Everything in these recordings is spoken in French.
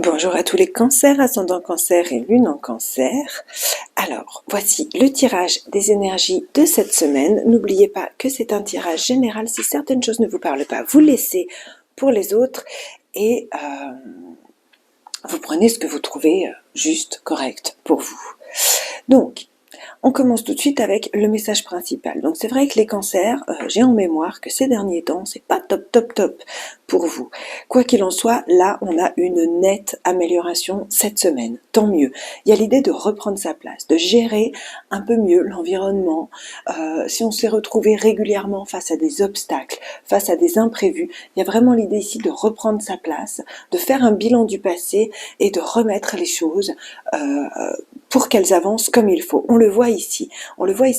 Bonjour à tous les cancers, ascendant cancer et lune en cancer. Alors, voici le tirage des énergies de cette semaine. N'oubliez pas que c'est un tirage général. Si certaines choses ne vous parlent pas, vous laissez pour les autres et vous prenez ce que vous trouvez juste, correct pour vous. Donc, on commence tout de suite avec le message principal. Donc c'est vrai que les cancers, j'ai en mémoire que ces derniers temps, c'est pas top pour vous. Quoi qu'il en soit, là, on a une nette amélioration cette semaine. Tant mieux. Il y a l'idée de reprendre sa place, de gérer un peu mieux l'environnement. Si on s'est retrouvé régulièrement face à des obstacles, face à des imprévus, il y a vraiment l'idée ici de reprendre sa place, de faire un bilan du passé et de remettre les choses pour qu'elles avancent comme il faut. On le voit ici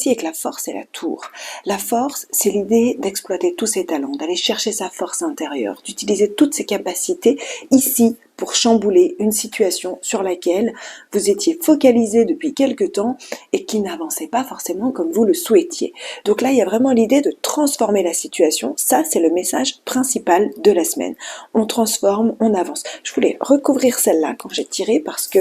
avec la force et la tour. La force, c'est l'idée d'exploiter tous ses talents, d'aller chercher sa force intérieure, d'utiliser toutes ses capacités ici pour chambouler une situation sur laquelle vous étiez focalisé depuis quelque temps et qui n'avançait pas forcément comme vous le souhaitiez. Donc là, il y a vraiment l'idée de transformer la situation. Ça, c'est le message principal de la semaine. On transforme, on avance. Je voulais recouvrir celle-là quand j'ai tiré parce que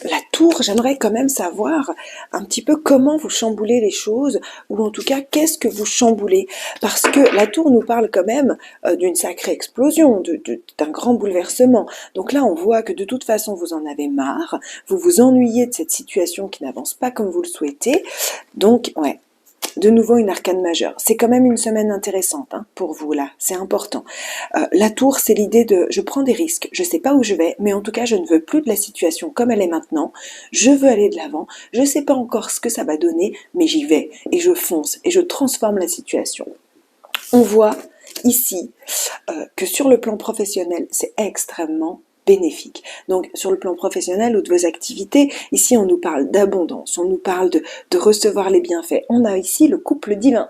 la tour, j'aimerais quand même savoir un petit peu comment vous chamboulez les choses, ou en tout cas, qu'est-ce que vous chamboulez. Parce que la tour nous parle quand même d'une sacrée explosion, d'un grand bouleversement. Donc là, on voit que de toute façon, vous en avez marre, vous vous ennuyez de cette situation qui n'avance pas comme vous le souhaitez. Donc, ouais. De nouveau une arcane majeure. C'est quand même une semaine intéressante pour vous là, c'est important. La tour, c'est l'idée de je prends des risques, je sais pas où je vais, mais en tout cas je ne veux plus de la situation comme elle est maintenant, je veux aller de l'avant, je sais pas encore ce que ça va donner, mais j'y vais et je fonce et je transforme la situation. On voit ici que sur le plan professionnel, c'est extrêmement bénéfique. Donc sur le plan professionnel ou de vos activités, ici on nous parle d'abondance, on nous parle de recevoir les bienfaits. On a ici le couple divin.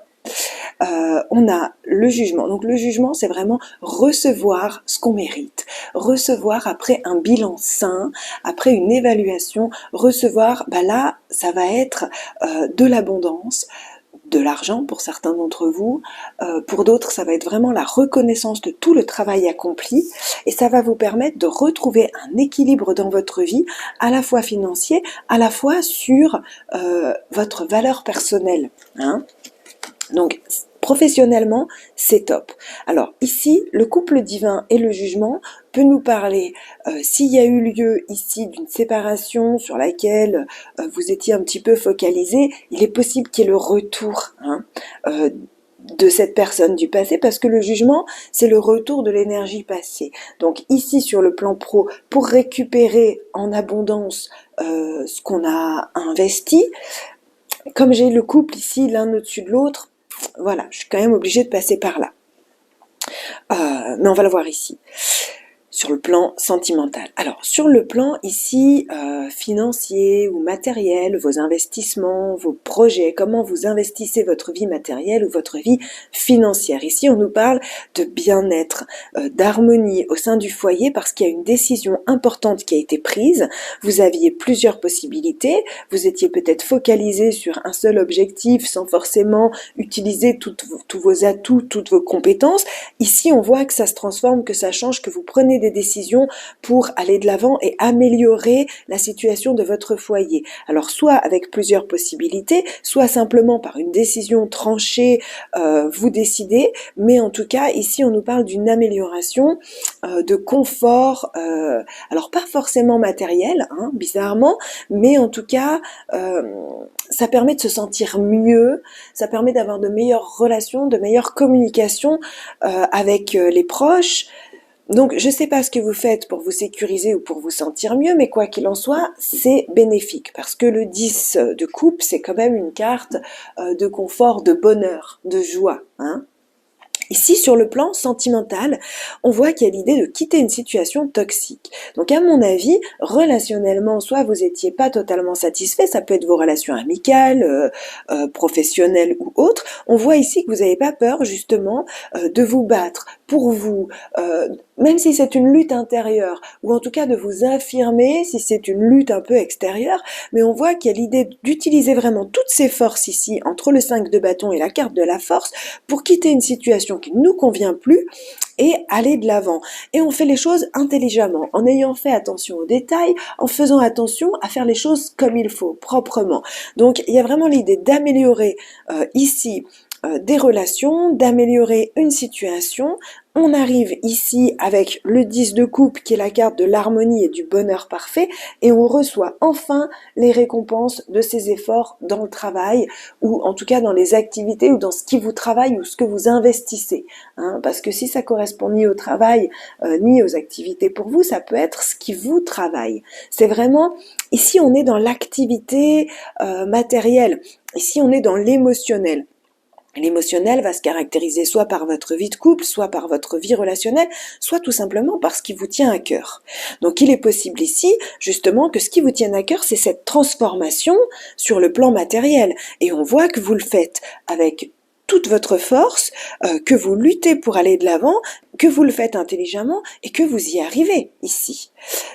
On a le jugement. Donc le jugement, c'est vraiment recevoir ce qu'on mérite. Recevoir après un bilan sain, après une évaluation, recevoir, là, ça va être de l'abondance, de l'argent pour certains d'entre vous, pour d'autres ça va être vraiment la reconnaissance de tout le travail accompli et ça va vous permettre de retrouver un équilibre dans votre vie, à la fois financier, à la fois sur votre valeur personnelle. Donc professionnellement, c'est top. Alors ici, le couple divin et le jugement peut nous parler, s'il y a eu lieu ici d'une séparation sur laquelle vous étiez un petit peu focalisé, il est possible qu'il y ait le retour de cette personne du passé, parce que le jugement, c'est le retour de l'énergie passée. Donc ici, sur le plan pro, pour récupérer en abondance ce qu'on a investi, comme j'ai le couple ici, l'un au-dessus de l'autre, voilà, je suis quand même obligée de passer par là. Mais on va le voir ici, sur le plan sentimental. Alors, sur le plan ici financier ou matériel, vos investissements, vos projets, comment vous investissez votre vie matérielle ou votre vie financière. Ici, on nous parle de bien-être, d'harmonie au sein du foyer parce qu'il y a une décision importante qui a été prise. Vous aviez plusieurs possibilités, vous étiez peut-être focalisé sur un seul objectif sans forcément utiliser tous vos atouts, toutes vos compétences. Ici, on voit que ça se transforme, que ça change, que vous prenez des décisions pour aller de l'avant et améliorer la situation de votre foyer. Alors soit avec plusieurs possibilités, soit simplement par une décision tranchée, vous décidez, mais en tout cas ici on nous parle d'une amélioration de confort, alors pas forcément matériel, bizarrement, mais en tout cas ça permet de se sentir mieux, ça permet d'avoir de meilleures relations, de meilleures communications avec les proches. Donc, je ne sais pas ce que vous faites pour vous sécuriser ou pour vous sentir mieux, mais quoi qu'il en soit, c'est bénéfique. Parce que le 10 de coupe, c'est quand même une carte de confort, de bonheur, de joie. Ici, sur le plan sentimental, on voit qu'il y a l'idée de quitter une situation toxique. Donc, à mon avis, relationnellement, soit vous n'étiez pas totalement satisfait, ça peut être vos relations amicales, professionnelles ou autres. On voit ici que vous n'avez pas peur, justement, de vous battre pour vous, même si c'est une lutte intérieure, ou en tout cas de vous affirmer si c'est une lutte un peu extérieure, mais on voit qu'il y a l'idée d'utiliser vraiment toutes ces forces ici, entre le 5 de bâton et la carte de la force, pour quitter une situation qui ne nous convient plus, et aller de l'avant. Et on fait les choses intelligemment, en ayant fait attention aux détails, en faisant attention à faire les choses comme il faut, proprement. Donc il y a vraiment l'idée d'améliorer ici des relations, d'améliorer une situation. On arrive ici avec le 10 de coupe qui est la carte de l'harmonie et du bonheur parfait, et on reçoit enfin les récompenses de ces efforts dans le travail, ou en tout cas dans les activités, ou dans ce qui vous travaille, ou ce que vous investissez. Parce que si ça correspond ni au travail, ni aux activités pour vous, ça peut être ce qui vous travaille. C'est vraiment, ici on est dans l'activité matérielle, ici on est dans l'émotionnel. L'émotionnel va se caractériser soit par votre vie de couple, soit par votre vie relationnelle, soit tout simplement par ce qui vous tient à cœur. Donc il est possible ici, justement, que ce qui vous tienne à cœur, c'est cette transformation sur le plan matériel. Et on voit que vous le faites avec toute votre force, que vous luttez pour aller de l'avant, que vous le faites intelligemment et que vous y arrivez ici.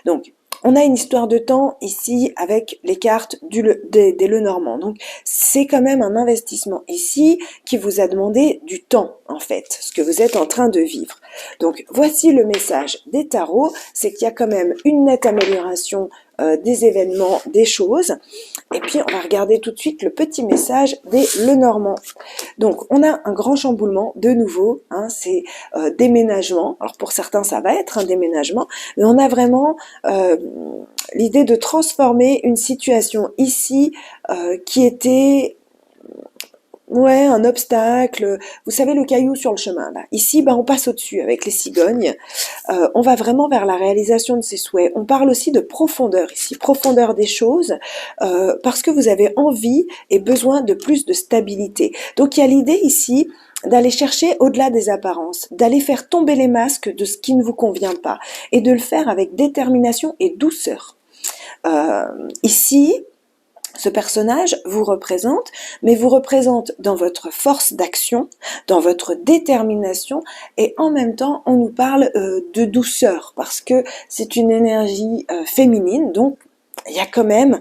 Donc, on a une histoire de temps ici avec les cartes des Lenormand. Donc, c'est quand même un investissement ici qui vous a demandé du temps, en fait, ce que vous êtes en train de vivre. Donc, voici le message des tarots, c'est qu'il y a quand même une nette amélioration des événements, des choses. Et puis, on va regarder tout de suite le petit message des Lenormand. Donc, on a un grand chamboulement, de nouveau, c'est déménagement. Alors, pour certains, ça va être un déménagement, mais on a vraiment l'idée de transformer une situation ici qui était un obstacle. Vous savez, le caillou sur le chemin, là. Ici, on passe au-dessus avec les cigognes. On va vraiment vers la réalisation de ses souhaits. On parle aussi de profondeur ici, profondeur des choses, parce que vous avez envie et besoin de plus de stabilité. Donc, il y a l'idée ici d'aller chercher au-delà des apparences, d'aller faire tomber les masques de ce qui ne vous convient pas, et de le faire avec détermination et douceur. Ici, ce personnage vous représente, mais vous représente dans votre force d'action, dans votre détermination, et en même temps, on nous parle de douceur, parce que c'est une énergie féminine, donc il y a quand même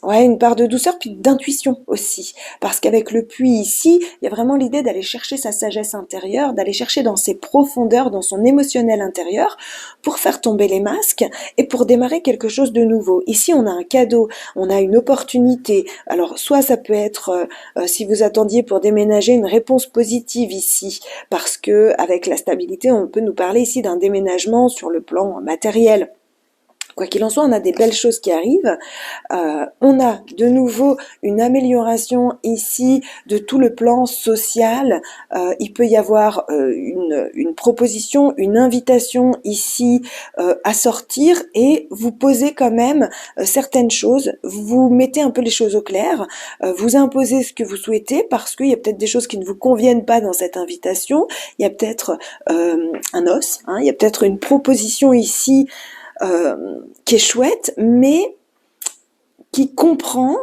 une part de douceur, puis d'intuition aussi. Parce qu'avec le puits ici, il y a vraiment l'idée d'aller chercher sa sagesse intérieure, d'aller chercher dans ses profondeurs, dans son émotionnel intérieur, pour faire tomber les masques et pour démarrer quelque chose de nouveau. Ici, on a un cadeau, on a une opportunité. Alors, soit ça peut être, si vous attendiez pour déménager, une réponse positive ici, parce que avec la stabilité, on peut nous parler ici d'un déménagement sur le plan matériel. Quoi qu'il en soit, on a des belles choses qui arrivent. On a de nouveau une amélioration ici de tout le plan social. Il peut y avoir une proposition, une invitation ici à sortir, et vous posez quand même certaines choses. Vous mettez un peu les choses au clair. Vous imposez ce que vous souhaitez, parce qu'il y a peut-être des choses qui ne vous conviennent pas dans cette invitation. Il y a peut-être un os, il y a peut-être une proposition ici qui est chouette, mais qui comprend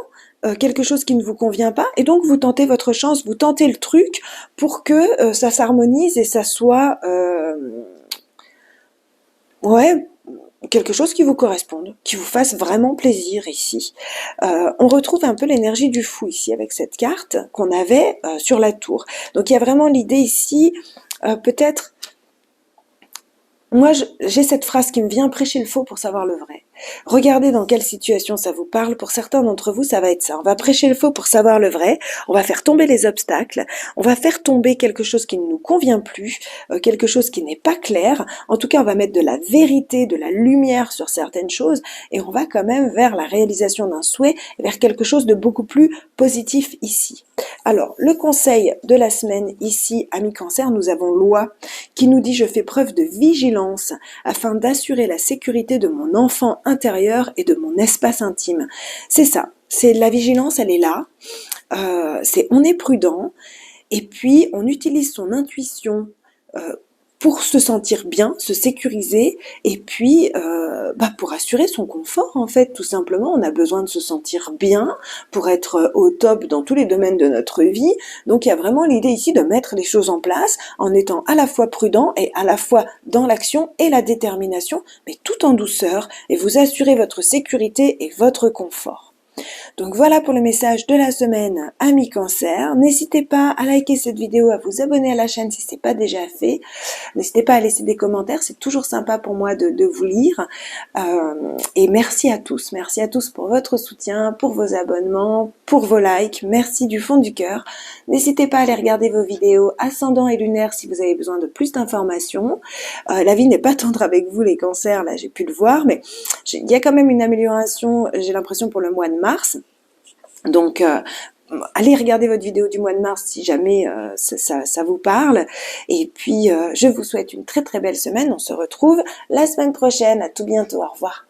quelque chose qui ne vous convient pas, et donc vous tentez votre chance, vous tentez le truc pour que ça s'harmonise et ça soit quelque chose qui vous corresponde, qui vous fasse vraiment plaisir ici. On retrouve un peu l'énergie du fou ici avec cette carte qu'on avait sur la tour. Donc il y a vraiment l'idée ici, peut-être, moi j'ai cette phrase qui me vient: prêcher le faux pour savoir le vrai. Regardez dans quelle situation ça vous parle. Pour certains d'entre vous, ça va être ça. On va prêcher le faux pour savoir le vrai. On va faire tomber les obstacles. On va faire tomber quelque chose qui ne nous convient plus, quelque chose qui n'est pas clair. En tout cas, on va mettre de la vérité, de la lumière sur certaines choses, et on va quand même vers la réalisation d'un souhait, vers quelque chose de beaucoup plus positif ici. Alors, le conseil de la semaine ici, amis Cancer, nous avons Loi qui nous dit: je fais preuve de vigilance afin d'assurer la sécurité de mon enfant intérieur et de mon espace intime. C'est ça, c'est la vigilance, elle est là, on est prudent, et puis on utilise son intuition pour se sentir bien, se sécuriser et puis pour assurer son confort en fait, tout simplement. On a besoin de se sentir bien pour être au top dans tous les domaines de notre vie. Donc il y a vraiment l'idée ici de mettre les choses en place en étant à la fois prudent et à la fois dans l'action et la détermination, mais tout en douceur, et vous assurez votre sécurité et votre confort. Donc voilà pour le message de la semaine, amis cancer. N'hésitez pas à liker cette vidéo, à vous abonner à la chaîne si ce n'est pas déjà fait. N'hésitez pas à laisser des commentaires, c'est toujours sympa pour moi de vous lire. Et merci à tous pour votre soutien, pour vos abonnements, pour vos likes. Merci du fond du cœur. N'hésitez pas à aller regarder vos vidéos ascendant et lunaire si vous avez besoin de plus d'informations. La vie n'est pas tendre avec vous les cancers, là j'ai pu le voir, mais il y a quand même une amélioration, j'ai l'impression, pour le mois de mars. Donc, allez regarder votre vidéo du mois de mars si jamais ça vous parle. Et puis, je vous souhaite une très très belle semaine. On se retrouve la semaine prochaine. À tout bientôt. Au revoir.